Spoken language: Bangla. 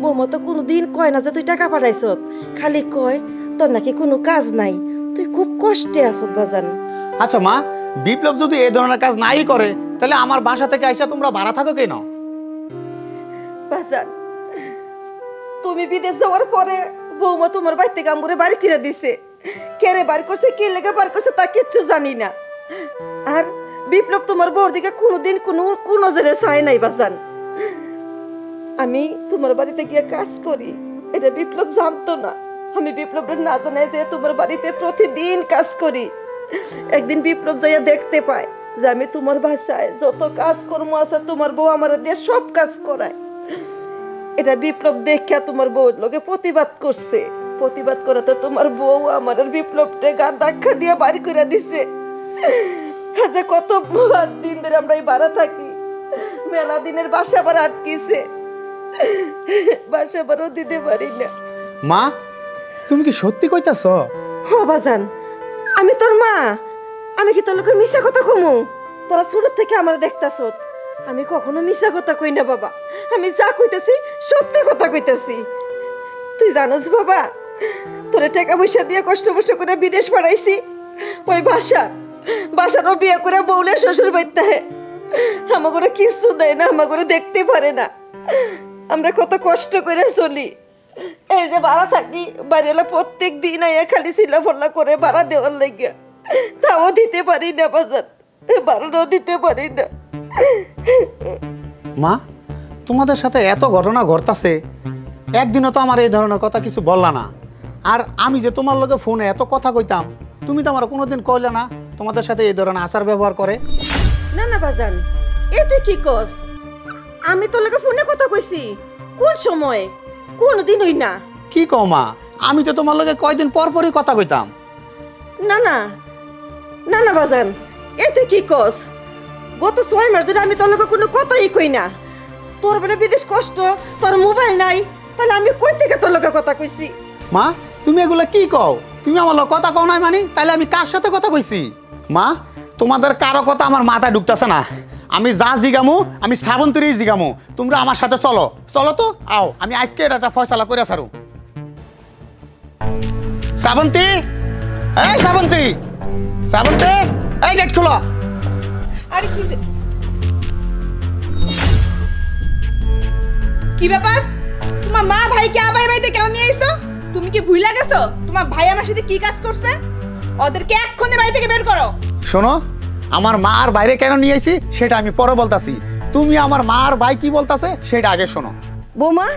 বৌমা তো কোনোদিন কয় না যে তুই টাকা পাঠাইছত, খালি কয় তোর নাকি কোনো কাজ নাই, তুই খুব কষ্টে আছত বাজান। আচ্ছা মা, বিপ্লব যদি এই ধরনের কাজ নাই করে তাহলে আমার বাসা থেকে আইসা তোমরা ভাড়া থাকো কেন? বাজান, তুমি বিদেশ যাওয়ার পরে বৌমা তোমার বাড়ি থেকে আমরে বাড়ি কিনে দিছে। কেরে বাড়ি করছে, কে লেগে বাড়ি করছে তা কিচ্ছু জানি না। আর বিপ্লব তোমার বউর দিকে কোনোদিন কোনো জেনে চায় নাই বাজান। আমি তোমার বাড়িতে গিয়ে কাজ করি এটা বিপ্লব জানতো না। আমি বিপ্লবের না জানাই যে তোমার বাড়িতে প্রতিদিন কাজ করি। একদিন বিপ্লব যাইয়া দেখতে পায় যে আমি তোমার বাসায় যত কাজকর্ম আছে তোমার বউ আমার দিয়ে সব কাজ করায়। এটা বিপ্লব দেখা তোমার বউর লোকে প্রতিবাদ করছে। প্রতিবাদ করাতে তোমার বউ আমার বিপ্লবকে গার ধাক্কা দিয়ে বাড়ি করে দিছে। যে কত দিন ধরে আমরা এই ভাড়া থাকি, মেলা দিনের বাসা ভাড়া আটকিছে, বাসা ভাড়াও দিতে পারি না। মা, তুমি কি সত্যি কইতাছ? ও বাজান, আমি তোর মা, আমি কি তোর লোকে মিশা কথা কমু? তোরা ছোট থেকে আমার দেখতাছ, আমি কখনো মিশা কথা কই না বাবা। আমি যা কইতেছি সত্যি কথা কইতেছি। তুই জানোস বাবা, তোরে টাকা পয়সা দিয়ে কষ্ট করে বিদেশ পাঠাইছি। ওই বাসারও বিয়ে করে বউলে শ্বশুর বাড়িতে আমাকে কিছু দেয় না, আমাকে দেখতে পারে না। আমরা কত কষ্ট করে চলি। এই যে ভাড়া থাকি, বাড়িওয়ালা প্রত্যেক দিন আইয়া খালি চিল্লা ফল্লা করে ভাড়া দেওয়ার লাগিয়া, তাও দিতে পারি না বাজার, ভাড়াও দিতে পারি না। মা, তোমাদের সাথে এত ঘটনা ঘটতাছে, একদিনও তো আমার এই ধরনের কথা কিছু বললা না। আর আমি যে তোমার লগে ফোনে এত কথা কইতাম, তুমি তো আমার কোনোদিন কইলে না তোমাদের সাথে এই ধরনের আচার ব্যবহার করে। না না বাজান, এ তুই কি কস? আমি তোর লগে ফোনে কথা কইছি কোন সময়? কোনদিন হই না। কি কও মা, আমি তো তোমার লগে কয়দিন পর পরই কথা কইতাম। না না না না বাজান, এ তুই কি কস? গত 6 মাস ধরে আমি তোর লগে কোনো কথাই কই না। তোর বলে বিদেশ কষ্ট, তোর মোবাইল নাই, তাহলে আমি কই থেকে তোর লগে কথা কইছি? মা, তুমি এগুলা কি কও? তুমি আমার লগে কথা কও নাই মানে তাহলে আমি কার সাথে কথা কইছি? মা, তোমাদের কারো কথা আমার মাথায় ঢুকতেছে না। আমি যা জিগামু আমি শ্রাবন্তীরই জিগামু। তোমরা আমার সাথে চলো, চলো তো আও, আমি আজকে এটা ফয়সালা করে ছাড়ু। শ্রাবন্তী, এই শ্রাবন্তী, শ্রাবন্তী, এই গেট খোলো। আরে কি ব্যাপার? তোমার মা ভাইকে আবার বাড়িতে কেন নিয়ে এসছো? তুমি কি ভুলে গেছো তোমার ভাই আমার সাথে কি কাজ করছে? ওদেরকে এক্ষুনি বাড়ি থেকে বের করো। শোনো, আমার মা আর বাইরে কেন নিয়ে আইছি সেটা আমি পরে বলতাছি। তুমি আমার মা আর ভাই কি বলতাছে সেটা আগে শোনো। বৌমা,